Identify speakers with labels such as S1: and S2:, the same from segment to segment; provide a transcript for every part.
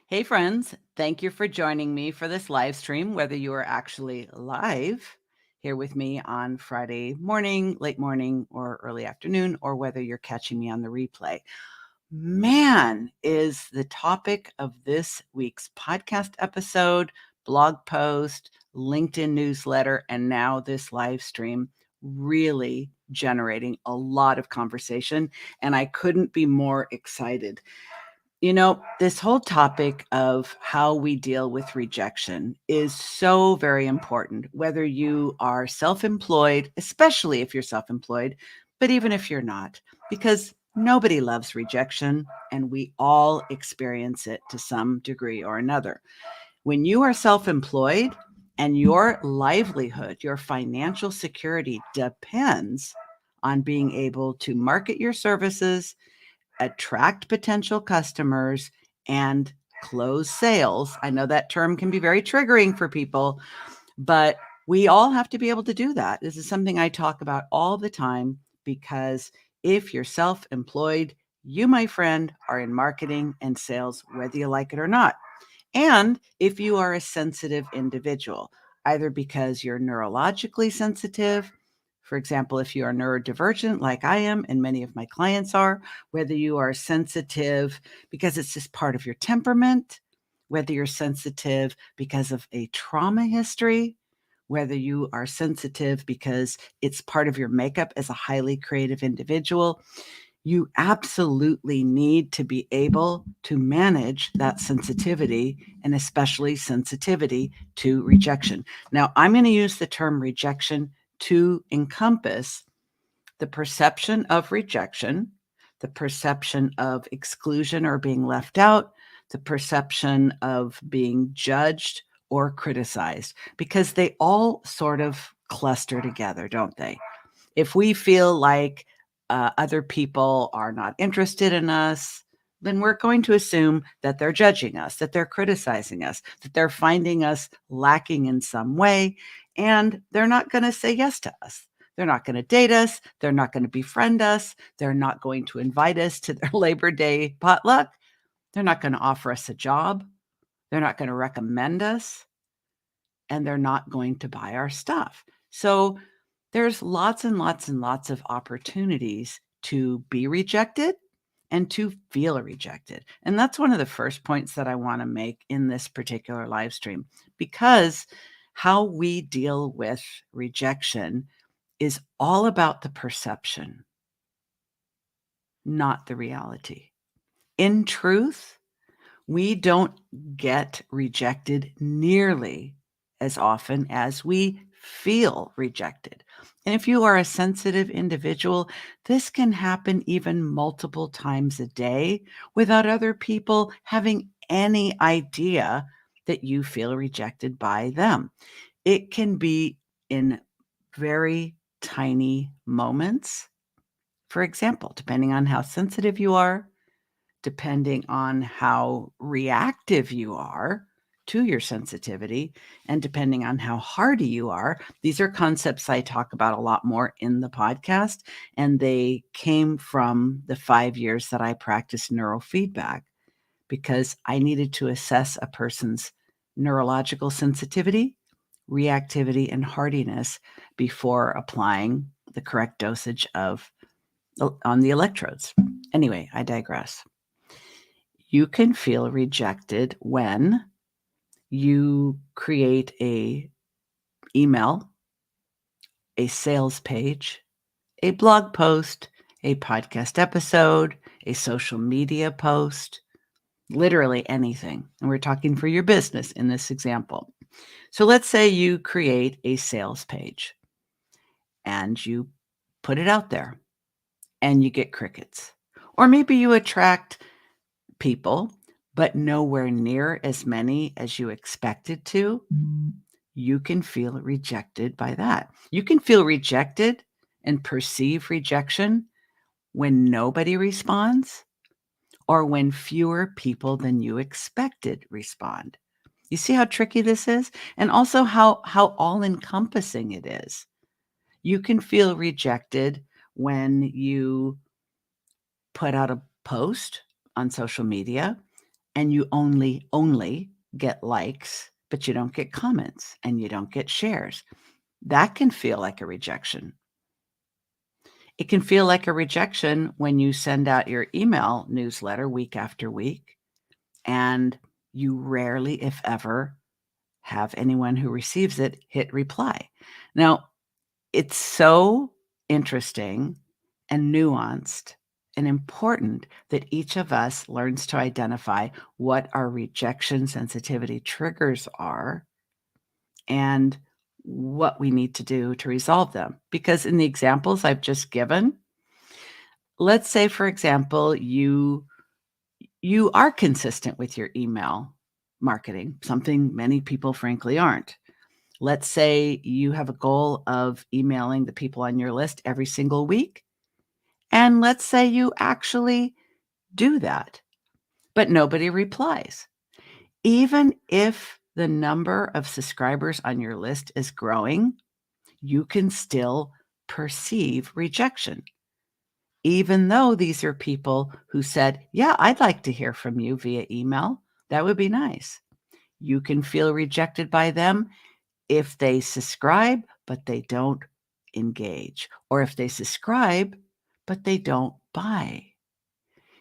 S1: Hey, friends. Thank you for joining me for this live stream, whether you are actually live here with me on Friday morning, late morning, or early afternoon, or whether you're catching me on the replay. Man, is the topic of this week's podcast episode, blog post, LinkedIn newsletter, and now this live stream really generating a lot of conversation. And I couldn't be more excited. This whole topic of how we deal with rejection is so very important, whether you are self-employed, especially if you're self-employed, but even if you're not, because nobody loves rejection and we all experience it to some degree or another. When you are self-employed and your livelihood, your financial security depends on being able to market your services, attract potential customers, and close sales. I know that term can be very triggering for people, but we all have to be able to do that. This is something I talk about all the time because if you're self-employed, you, my friend, are in marketing and sales, whether you like it or not. And if you are a sensitive individual, either because you're neurologically sensitive, for example, if you are neurodivergent like I am and many of my clients are, whether you are sensitive because it's just part of your temperament, whether you're sensitive because of a trauma history, whether you are sensitive because it's part of your makeup as a highly creative individual, you absolutely need to be able to manage that sensitivity, and especially sensitivity to rejection. Now, I'm going to use the term rejection to encompass the perception of rejection, the perception of exclusion or being left out, the perception of being judged or criticized, because they all sort of cluster together, don't they? If we feel like other people are not interested in us, then we're going to assume that they're judging us, that they're criticizing us, that they're finding us lacking in some way, and they're not going to say yes to us. They're not going to date us. They're not going to befriend us. They're not going to invite us to their Labor Day potluck. They're not going to offer us a job. They're not going to recommend us. And they're not going to buy our stuff. So there's lots and lots and lots of opportunities to be rejected and to feel rejected. And that's one of the first points that I want to make in this particular live stream, because how we deal with rejection is all about the perception, not the reality. In truth, we don't get rejected nearly as often as we feel rejected. And if you are a sensitive individual, this can happen even multiple times a day without other people having any idea that you feel rejected by them. It can be in very tiny moments. For example, depending on how sensitive you are, depending on how reactive you are to your sensitivity, and depending on how hardy you are. These are concepts I talk about a lot more in the podcast, and they came from the 5 years that I practiced neurofeedback, because I needed to assess a person's neurological sensitivity, reactivity, and hardiness before applying the correct dosage of on the electrodes. Anyway, I digress. You can feel rejected when you create a email, a sales page, a blog post, a podcast episode, a social media post, literally anything. And we're talking for your business in this example. So let's say you create a sales page and you put it out there and you get crickets. Or maybe you attract people, but nowhere near as many as you expected to. You can feel rejected by that. You can feel rejected and perceive rejection when nobody responds, or when fewer people than you expected respond. You see how tricky this is? And also how all-encompassing it is. You can feel rejected when you put out a post on social media and you only get likes, but you don't get comments and you don't get shares. That can feel like a rejection. It can feel like a rejection when you send out your email newsletter week after week and you rarely, if ever, have anyone who receives it hit reply. Now, it's so interesting and nuanced and important that each of us learns to identify what our rejection sensitivity triggers are and what we need to do to resolve them. Because in the examples I've just given, let's say, for example, you are consistent with your email marketing, something many people frankly aren't. Let's say you have a goal of emailing the people on your list every single week. And let's say you actually do that, but nobody replies. Even if the number of subscribers on your list is growing, you can still perceive rejection. Even though these are people who said, yeah, I'd like to hear from you via email. That would be nice. You can feel rejected by them if they subscribe, but they don't engage, or if they subscribe, but they don't buy.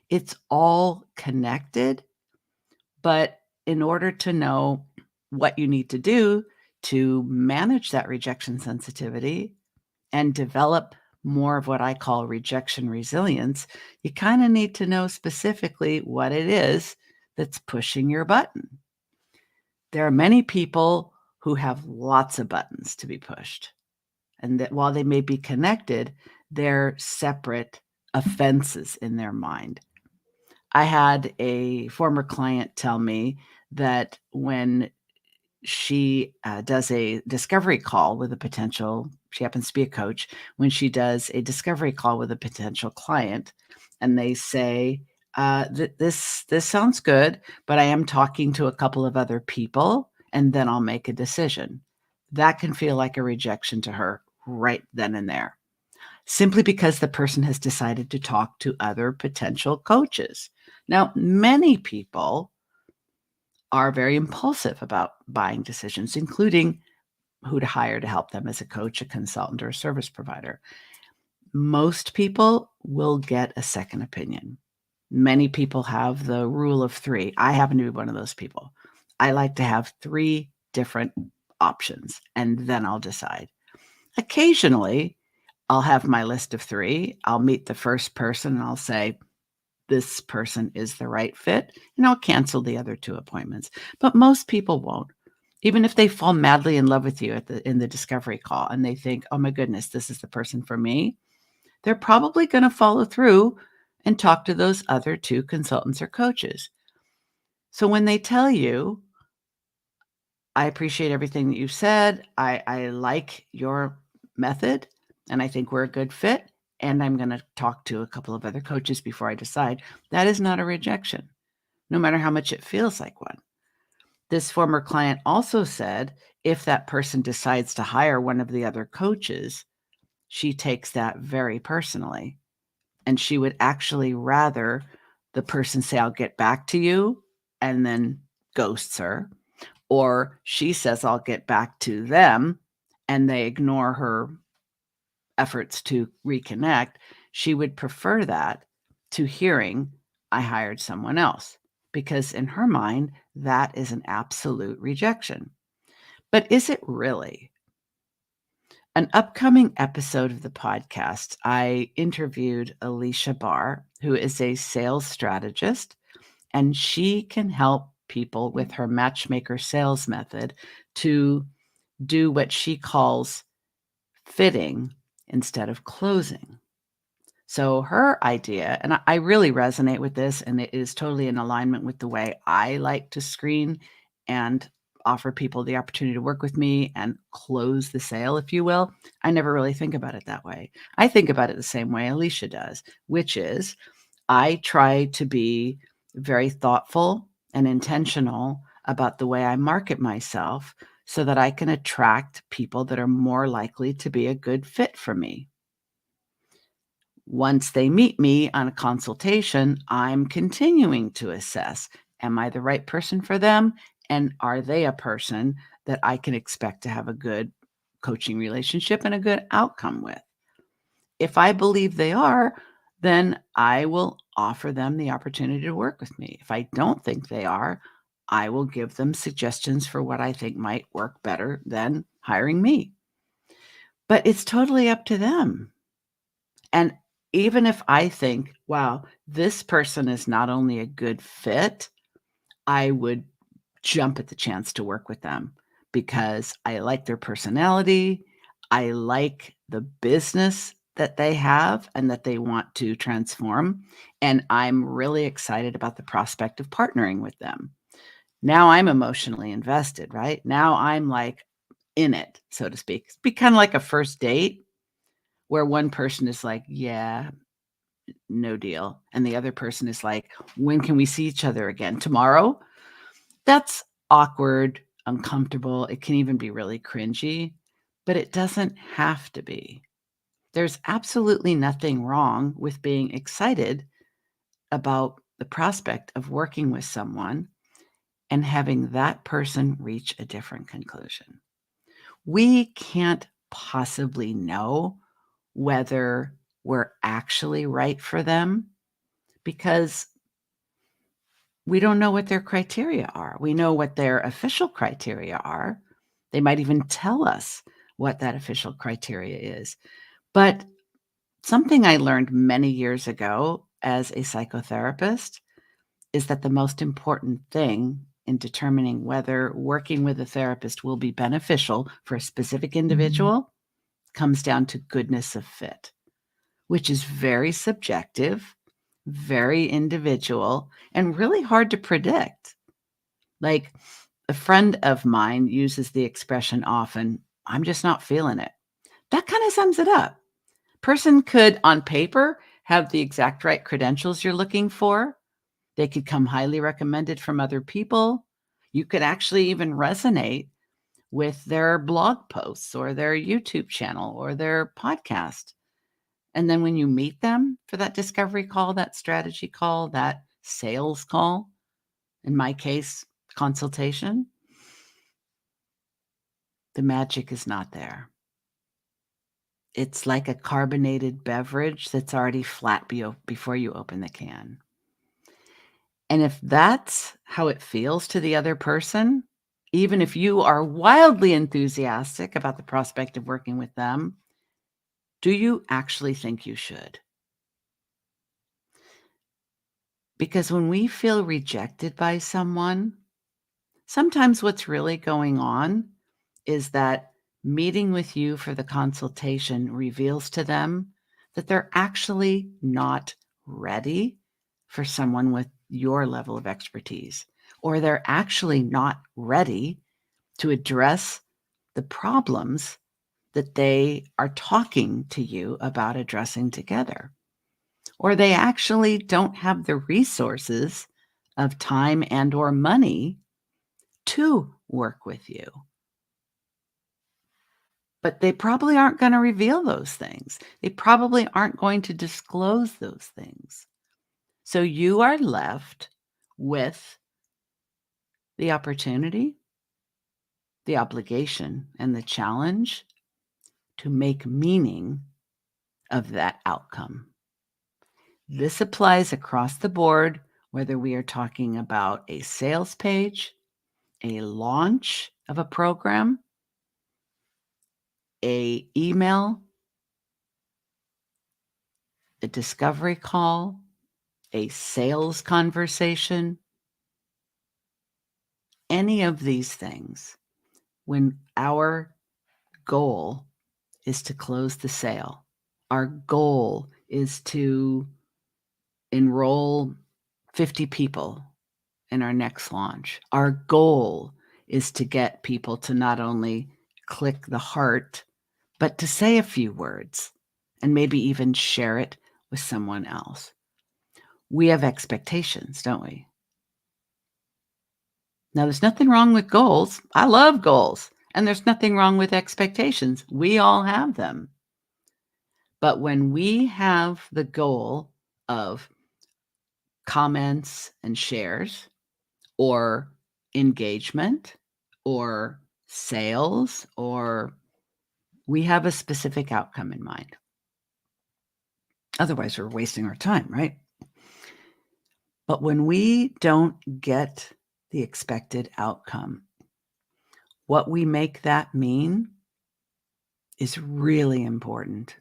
S1: It's all connected, but in order to know what you need to do to manage that rejection sensitivity and develop more of what I call rejection resilience, you kind of need to know specifically what it is that's pushing your button. There are many people who have lots of buttons to be pushed, and that while they may be connected, they're separate offenses in their mind. I had a former client tell me that when she does a discovery call with a potential, she happens to be a coach, when she does a discovery call with a potential client and they say, this sounds good, but I am talking to a couple of other people and then I'll make a decision. That can feel like a rejection to her right then and there, simply because the person has decided to talk to other potential coaches. Now, many people are very impulsive about buying decisions, including who to hire to help them as a coach, a consultant, or a service provider. Most people will get a second opinion. Many people have the rule of three. I happen to be one of those people. I like to have 3 different options, and then I'll decide. Occasionally, I'll have my list of 3. I'll meet the first person and I'll say, this person is the right fit, and I'll cancel the other 2 appointments. But most people won't. Even if they fall madly in love with you in the discovery call and they think, oh my goodness, this is the person for me, they're probably going to follow through and talk to those other 2 consultants or coaches. So when they tell you, I appreciate everything that you said, I like your method, and I think we're a good fit, and I'm going to talk to a couple of other coaches before I decide, that is not a rejection, no matter how much it feels like one. This former client also said if that person decides to hire one of the other coaches, she takes that very personally. And she would actually rather the person say, I'll get back to you, and then ghosts her. Or she says, I'll get back to them, and they ignore her efforts to reconnect. She would prefer that to hearing, I hired someone else, because in her mind, that is an absolute rejection. But is it really? An upcoming episode of the podcast, I interviewed Alicia Barr, who is a sales strategist, and she can help people with her matchmaker sales method to do what she calls fitting instead of closing. So her idea, and I really resonate with this, and it is totally in alignment with the way I like to screen and offer people the opportunity to work with me and close the sale, if you will. I never really think about it that way. I think about it the same way Alicia does, which is I try to be very thoughtful and intentional about the way I market myself so that I can attract people that are more likely to be a good fit for me. Once they meet me on a consultation, I'm continuing to assess, Am I the right person for them? And are they a person that I can expect to have a good coaching relationship and a good outcome with? If I believe they are, then I will offer them the opportunity to work with me. If I don't think they are, I will give them suggestions for what I think might work better than hiring me. But it's totally up to them. And even if I think, wow, this person is not only a good fit, I would jump at the chance to work with them because I like their personality. I like the business that they have and that they want to transform. And I'm really excited about the prospect of partnering with them. Now I'm emotionally invested, right? Now I'm like in it, so to speak. It's be kind of like a first date where one person is like, yeah, no deal. And the other person is like, when can we see each other again? Tomorrow? That's awkward, uncomfortable. It can even be really cringy, but it doesn't have to be. There's absolutely nothing wrong with being excited about the prospect of working with someone and having that person reach a different conclusion. We can't possibly know whether we're actually right for them because we don't know what their criteria are. We know what their official criteria are. They might even tell us what that official criteria is. But something I learned many years ago as a psychotherapist is that the most important thing in determining whether working with a therapist will be beneficial for a specific individual comes down to goodness of fit, which is very subjective, very individual, and really hard to predict. Like, a friend of mine uses the expression often, "I'm just not feeling it." That kinda sums it up. Person could, on paper, have the exact right credentials you're looking for. They could come highly recommended from other people. You could actually even resonate with their blog posts or their YouTube channel or their podcast. And then when you meet them for that discovery call, that strategy call, that sales call, in my case, consultation, the magic is not there. It's like a carbonated beverage that's already flat before you open the can. And if that's how it feels to the other person, even if you are wildly enthusiastic about the prospect of working with them, do you actually think you should? Because when we feel rejected by someone, sometimes what's really going on is that meeting with you for the consultation reveals to them that they're actually not ready for someone with your level of expertise, or they're actually not ready to address the problems that they are talking to you about addressing together, or they actually don't have the resources of time and or money to work with you. But they probably aren't gonna reveal those things. They probably aren't going to disclose those things. So you are left with the opportunity, the obligation, and the challenge to make meaning of that outcome. This applies across the board, whether we are talking about a sales page, a launch of a program, a email, a discovery call, a sales conversation, any of these things. When our goal is to close the sale, our goal is to enroll 50 people in our next launch. Our goal is to get people to not only click the heart, but to say a few words and maybe even share it with someone else. We have expectations, don't we? Now, there's nothing wrong with goals. I love goals. And there's nothing wrong with expectations. We all have them. But when we have the goal of comments and shares, or engagement or sales, or we have a specific outcome in mind. Otherwise, we're wasting our time, right? But when we don't get the expected outcome, what we make that mean is really important.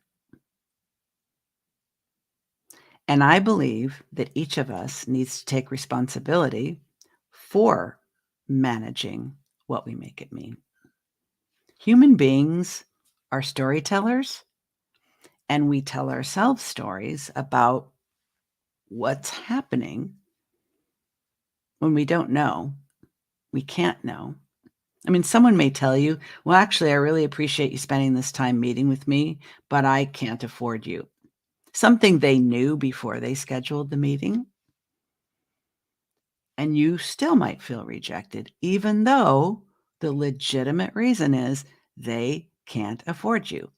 S1: And I believe that each of us needs to take responsibility for managing what we make it mean. Human beings are storytellers, and we tell ourselves stories about what's happening when we don't know. We can't know. I mean, someone may tell you, well, actually, I really appreciate you spending this time meeting with me, but I can't afford you. Something they knew before they scheduled the meeting. And you still might feel rejected, even though the legitimate reason is they can't afford you.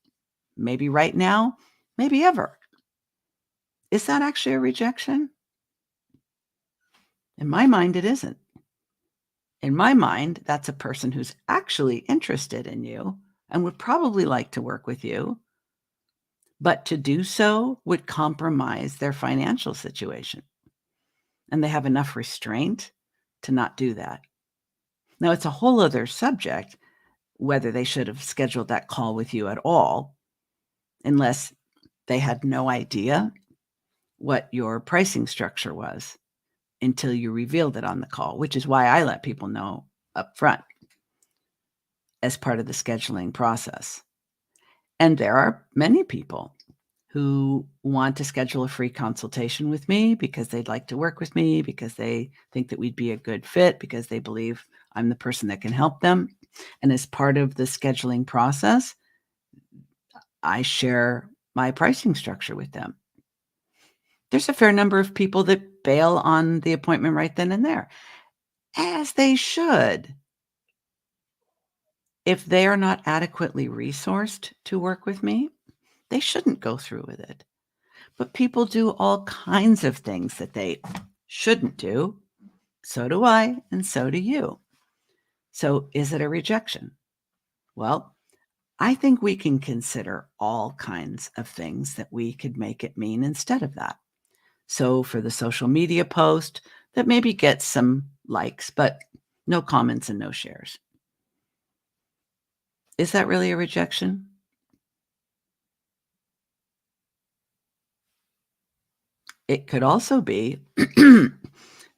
S1: Maybe right now, maybe ever. Is that actually a rejection? In my mind, it isn't. In my mind, that's a person who's actually interested in you and would probably like to work with you, but to do so would compromise their financial situation. And they have enough restraint to not do that. Now, it's a whole other subject whether they should have scheduled that call with you at all, unless they had no idea what your pricing structure was until you revealed it on the call, which is why I let people know up front as part of the scheduling process. And there are many people who want to schedule a free consultation with me because they'd like to work with me, because they think that we'd be a good fit, because they believe I'm the person that can help them. And as part of the scheduling process, I share my pricing structure with them. There's a fair number of people that bail on the appointment right then and there, as they should. If they are not adequately resourced to work with me, they shouldn't go through with it. But people do all kinds of things that they shouldn't do. So do I, and so do you. So is it a rejection? Well, I think we can consider all kinds of things that we could make it mean instead of that. So for the social media post that maybe gets some likes, but no comments and no shares. Is that really a rejection? It could also be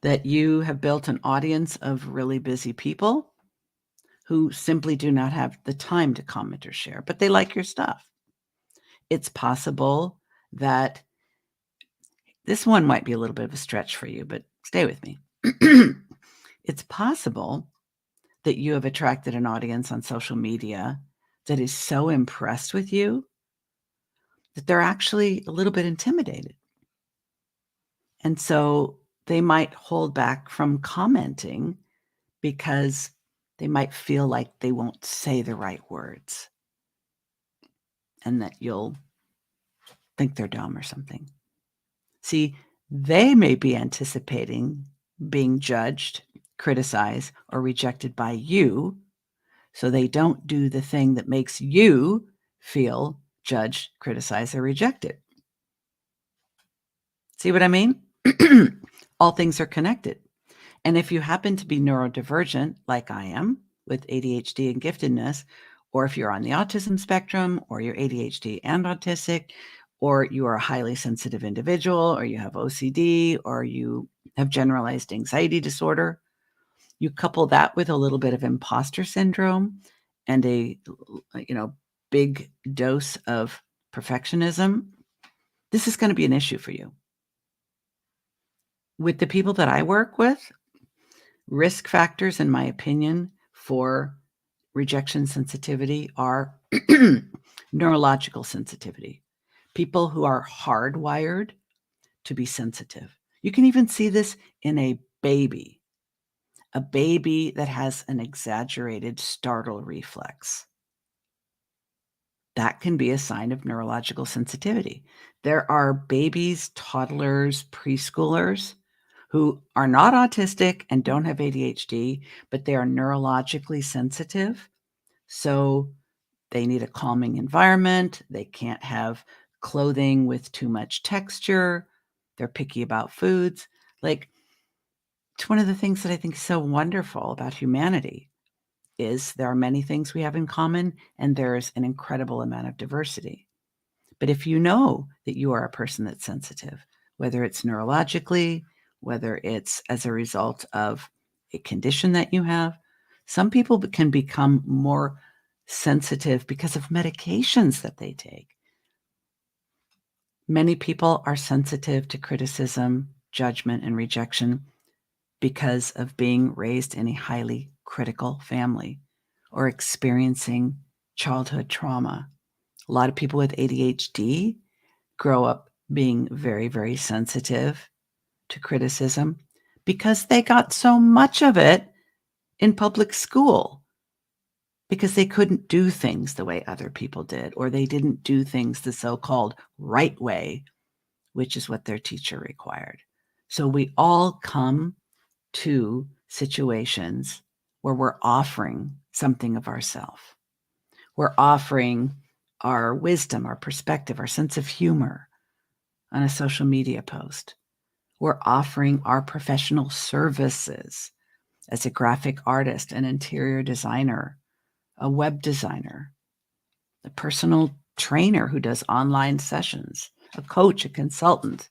S1: that you have built an audience of really busy people who simply do not have the time to comment or share, but they like your stuff. It's possible that this one might be a little bit of a stretch for you, but stay with me. It's possible that you have attracted an audience on social media that is so impressed with you that they're actually a little bit intimidated. And so they might hold back from commenting because they might feel like they won't say the right words and that you'll think they're dumb or something. See, they may be anticipating being judged, criticized, or rejected by you, so they don't do the thing that makes you feel judged, criticized, or rejected. See what I mean? All things are connected. And if you happen to be neurodivergent, like I am, with ADHD and giftedness, or if you're on the autism spectrum, or you're ADHD and autistic, or you are a highly sensitive individual, or you have OCD, or you have generalized anxiety disorder, you couple that with a little bit of imposter syndrome and a big dose of perfectionism, this is going to be an issue for you. With the people that I work with, risk factors, in my opinion, for rejection sensitivity are neurological sensitivity. People who are hardwired to be sensitive. You can even see this in a baby that has an exaggerated startle reflex. That can be a sign of neurological sensitivity. There are babies, toddlers, preschoolers who are not autistic and don't have ADHD, but they are neurologically sensitive. So they need a calming environment. They can't have clothing with too much texture. They're picky about foods. Like, it's one of the things that I think is so wonderful about humanity is there are many things we have in common, and there's an incredible amount of diversity. But if you know that you are a person that's sensitive, whether it's neurologically, whether it's as a result of a condition that you have, some people can become more sensitive because of medications that they take. Many people are sensitive to criticism, judgment, and rejection because of being raised in a highly critical family or experiencing childhood trauma. A lot of people with ADHD grow up being very, very sensitive to criticism because they got so much of it in public school because they couldn't do things the way other people did, or they didn't do things the so-called right way, which is what their teacher required. So we all come to situations where we're offering something of ourselves. We're offering our wisdom, our perspective, our sense of humor on a social media post. We're offering our professional services as a graphic artist, an interior designer, a web designer, a personal trainer who does online sessions, a coach, a consultant.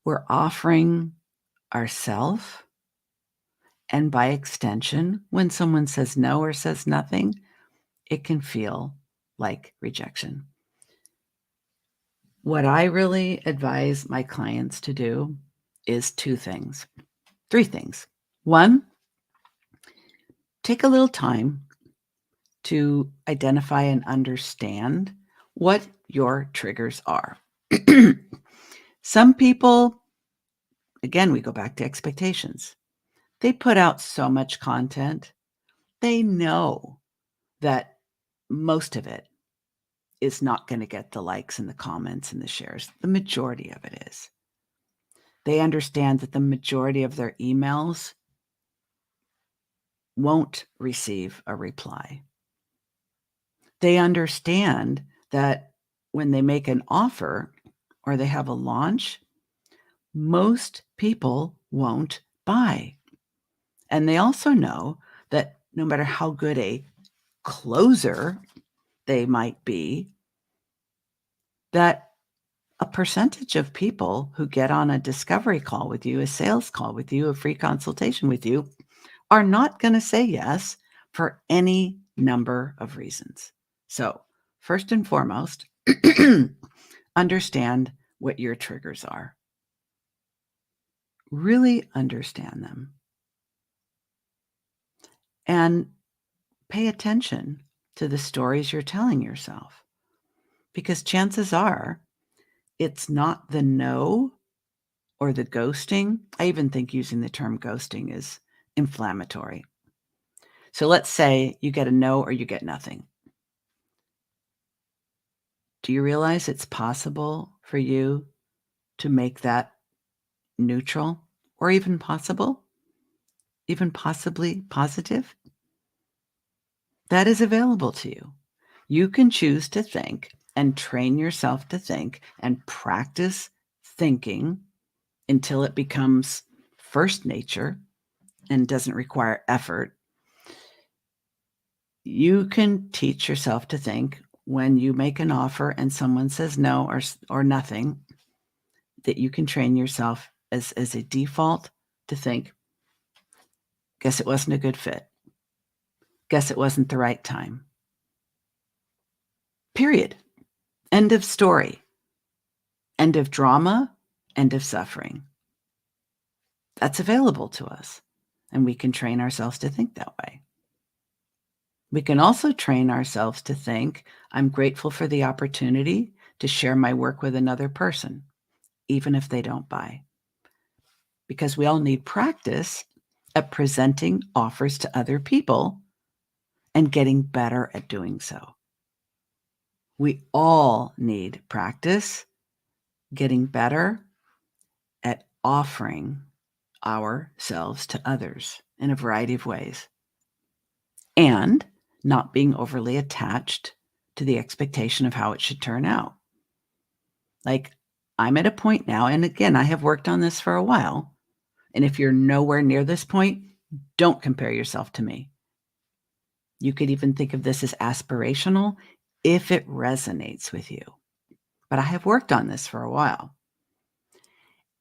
S1: We're offering ourselves. And by extension, when someone says no or says nothing, it can feel like rejection. What I really advise my clients to do is three things. One, take a little time to identify and understand what your triggers are. Some people, again, we go back to expectations. They put out so much content. They know that most of it is not going to get the likes and the comments and the shares. The majority of it is. They understand that the majority of their emails won't receive a reply. They understand that when they make an offer or they have a launch, most people won't buy. And they also know that no matter how good a closer they might be, that a percentage of people who get on a discovery call with you, a sales call with you, a free consultation with you, are not going to say yes for any number of reasons. So, first and foremost, understand what your triggers are. Really understand them. And pay attention to the stories you're telling yourself. Because chances are it's not the no or the ghosting. I even think using the term ghosting is inflammatory. So let's say you get a no or you get nothing. Do you realize it's possible for you to make that neutral or even possible, even possibly positive? That is available to you. You can choose to think and train yourself to think and practice thinking until it becomes first nature and doesn't require effort. You can teach yourself to think when you make an offer and someone says no or nothing, that you can train yourself as a default to think, guess it wasn't a good fit. Guess it wasn't the right time. Period. End of story. End of drama. End of suffering. That's available to us. And we can train ourselves to think that way. We can also train ourselves to think, I'm grateful for the opportunity to share my work with another person, even if they don't buy. Because we all need practice at presenting offers to other people and getting better at doing so. We all need practice getting better at offering ourselves to others in a variety of ways, and not being overly attached to the expectation of how it should turn out. Like, I'm at a point now, and again, I have worked on this for a while, and if you're nowhere near this point, don't compare yourself to me. You could even think of this as aspirational if it resonates with you. But I have worked on this for a while,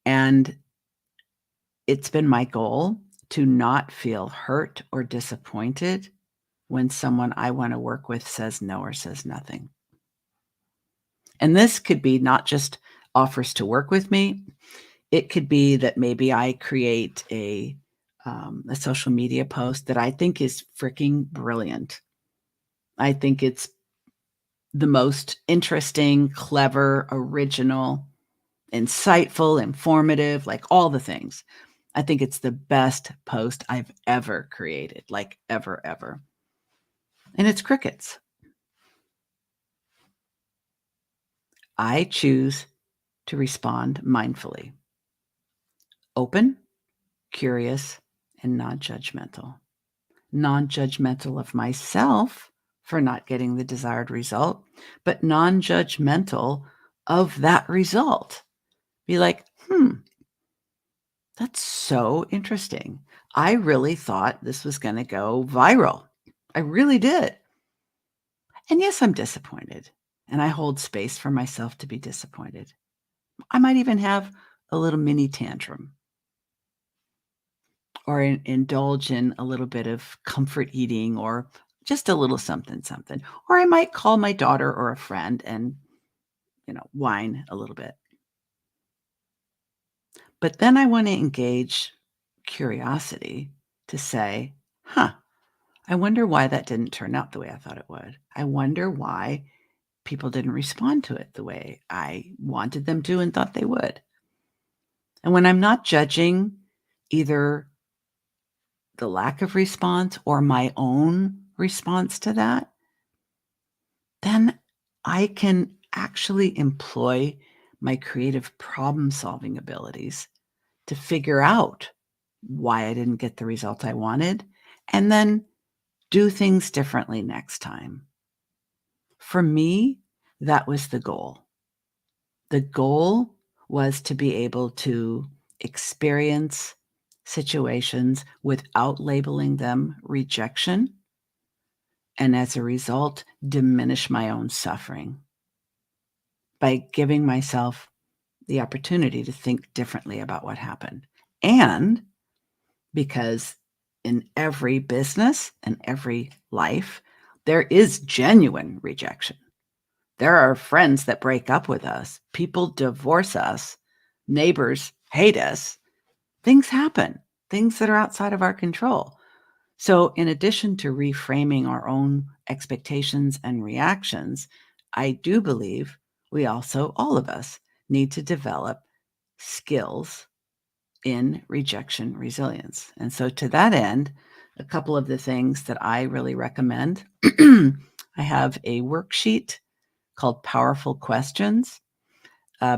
S1: and it's been my goal to not feel hurt or disappointed when someone I want to work with says no or says nothing. And this could be not just offers to work with me. It could be that maybe I create a social media post that I think is freaking brilliant. I think it's the most interesting, clever, original, insightful, informative, like all the things. I think it's the best post I've ever created, like ever, ever. And it's crickets. I choose to respond mindfully, open, curious, and non-judgmental. Non-judgmental of myself for not getting the desired result, but non-judgmental of that result. Be like, that's so interesting. I really thought this was going to go viral. I really did. And yes, I'm disappointed. And I hold space for myself to be disappointed. I might even have a little mini tantrum or indulge in a little bit of comfort eating or just a little something, something. Or I might call my daughter or a friend and, whine a little bit. But then I want to engage curiosity to say, I wonder why that didn't turn out the way I thought it would. I wonder why people didn't respond to it the way I wanted them to and thought they would. And when I'm not judging either the lack of response or my own response to that, then I can actually employ my creative problem-solving abilities to figure out why I didn't get the result I wanted, and then do things differently next time. For me, that was the goal. The goal was to be able to experience situations without labeling them rejection, and as a result, diminish my own suffering by giving myself the opportunity to think differently about what happened. And because in every business and every life, there is genuine rejection. There are friends that break up with us, people divorce us, neighbors hate us. Things happen, things that are outside of our control. So, in addition to reframing our own expectations and reactions, I do believe we also, all of us, need to develop skills in rejection resilience. And so, to that end, a couple of the things that I really recommend I have a worksheet called Powerful Questions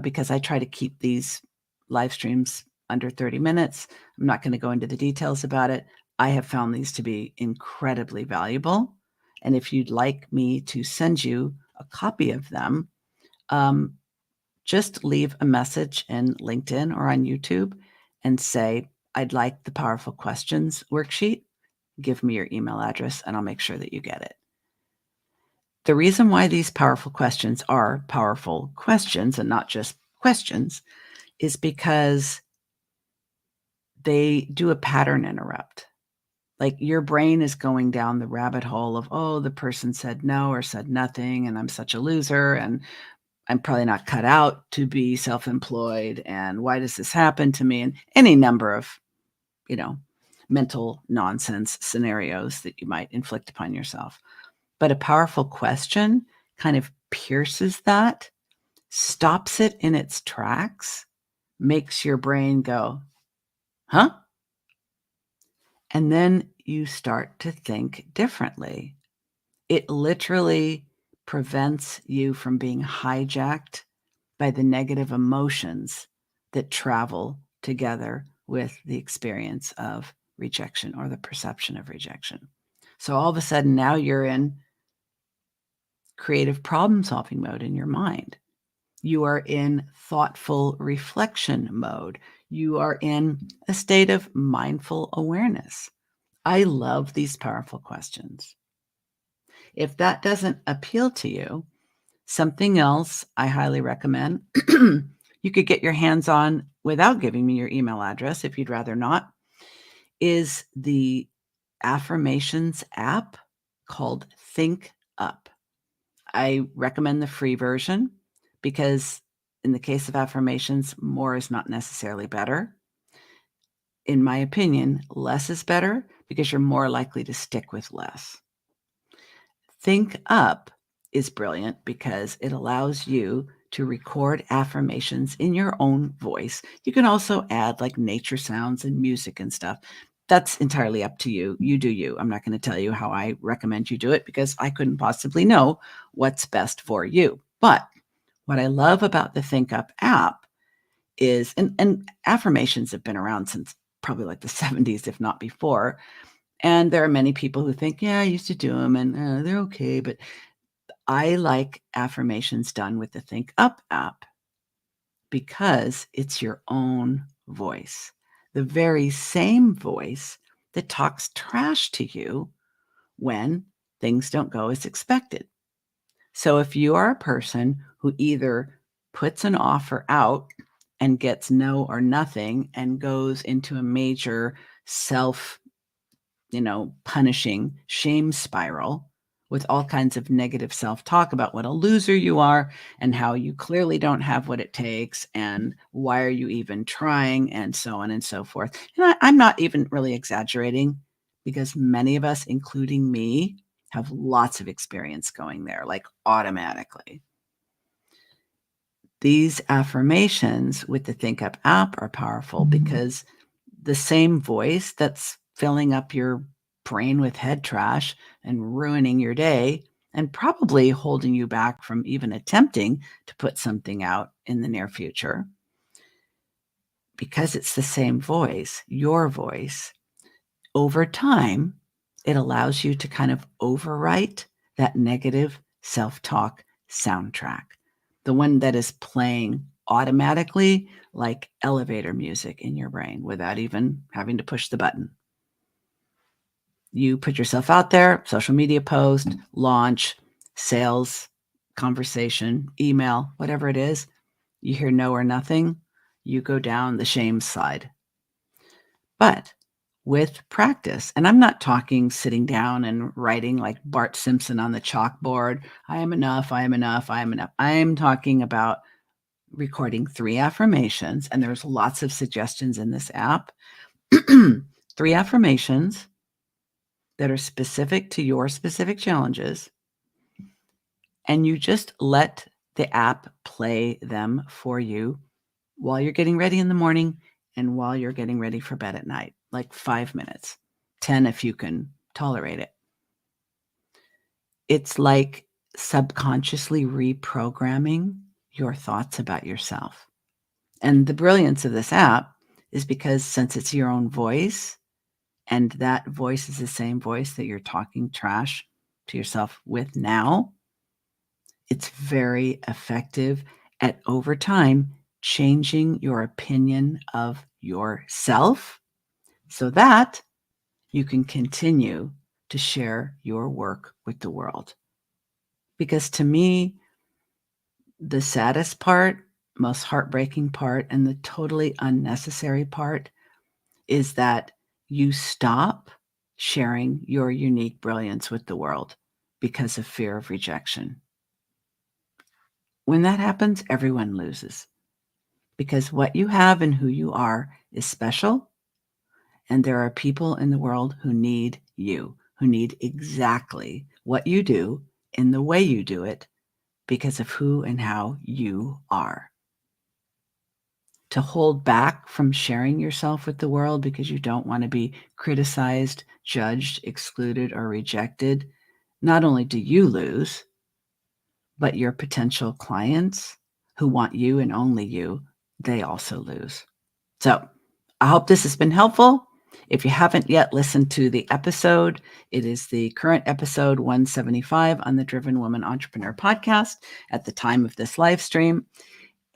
S1: because I try to keep these live streams under 30 minutes. I'm not going to go into the details about it. I have found these to be incredibly valuable. And if you'd like me to send you a copy of them, just leave a message in LinkedIn or on YouTube and say, I'd like the Powerful Questions worksheet. Give me your email address and I'll make sure that you get it. The reason why these powerful questions are powerful questions and not just questions is because they do a pattern interrupt. Like your brain is going down the rabbit hole of, oh, the person said no or said nothing, and I'm such a loser, and I'm probably not cut out to be self-employed, and why does this happen to me? And any number of, mental nonsense scenarios that you might inflict upon yourself. But a powerful question kind of pierces that, stops it in its tracks, makes your brain go, huh? And then you start to think differently. It literally prevents you from being hijacked by the negative emotions that travel together with the experience of rejection or the perception of rejection. So all of a sudden now you're in creative problem solving mode in your mind. You are in thoughtful reflection mode. You are in a state of mindful awareness. I love these powerful questions. If that doesn't appeal to you, something else I highly recommend, you could get your hands on without giving me your email address if you'd rather not, is the affirmations app called Think Up. I recommend the free version because in the case of affirmations, more is not necessarily better. In my opinion, less is better because you're more likely to stick with less. Think Up is brilliant because it allows you to record affirmations in your own voice. You can also add like nature sounds and music and stuff. That's entirely up to you. You do you. I'm not going to tell you how I recommend you do it because I couldn't possibly know what's best for you. But what I love about the Think Up app is, and affirmations have been around since probably like the 70s, if not before. And there are many people who think, yeah, I used to do them and they're okay. But I like affirmations done with the Think Up app because it's your own voice, the very same voice that talks trash to you when things don't go as expected. So if you are a person who either puts an offer out and gets no or nothing and goes into a major self, punishing shame spiral with all kinds of negative self-talk about what a loser you are and how you clearly don't have what it takes and why are you even trying and so on and so forth. And I'm not even really exaggerating because many of us, including me, have lots of experience going there, like automatically. These affirmations with the Think Up app are powerful because the same voice that's filling up your brain with head trash and ruining your day and probably holding you back from even attempting to put something out in the near future, because it's the same voice, your voice, over time, it allows you to kind of overwrite that negative self-talk soundtrack, the one that is playing automatically like elevator music in your brain without even having to push the button. You put yourself out there, social media post, launch, sales, conversation, email, whatever it is, you hear no or nothing, you go down the shame slide. But with practice, and I'm not talking sitting down and writing like Bart Simpson on the chalkboard, I am enough, I am enough, I am enough. I'm talking about recording 3 affirmations, and there's lots of suggestions in this app. 3 affirmations that are specific to your specific challenges, and you just let the app play them for you while you're getting ready in the morning and while you're getting ready for bed at night, like 5 minutes, 10 if you can tolerate it. It's like subconsciously reprogramming your thoughts about yourself. And the brilliance of this app is because since it's your own voice, and that voice is the same voice that you're talking trash to yourself with now, it's very effective at over time changing your opinion of yourself so that you can continue to share your work with the world. Because to me, the saddest part, most heartbreaking part, and the totally unnecessary part is that you stop sharing your unique brilliance with the world because of fear of rejection. When that happens, everyone loses because what you have and who you are is special. And there are people in the world who need you, who need exactly what you do in the way you do it because of who and how you are. To hold back from sharing yourself with the world because you don't want to be criticized, judged, excluded, or rejected, not only do you lose, but your potential clients who want you and only you, they also lose. So I hope this has been helpful. If you haven't yet listened to the episode, it is the current episode 175 on the Driven Woman Entrepreneur podcast at the time of this live stream.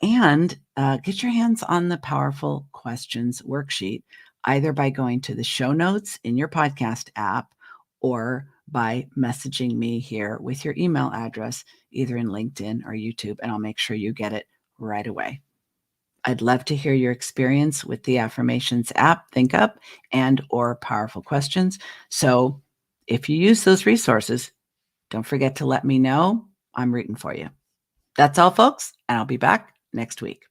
S1: And get your hands on the Powerful Questions worksheet, either by going to the show notes in your podcast app or by messaging me here with your email address, either in LinkedIn or YouTube, and I'll make sure you get it right away. I'd love to hear your experience with the affirmations app, Think Up, and or Powerful Questions. So if you use those resources, don't forget to let me know. I'm rooting for you. That's all, folks, and I'll be back next week.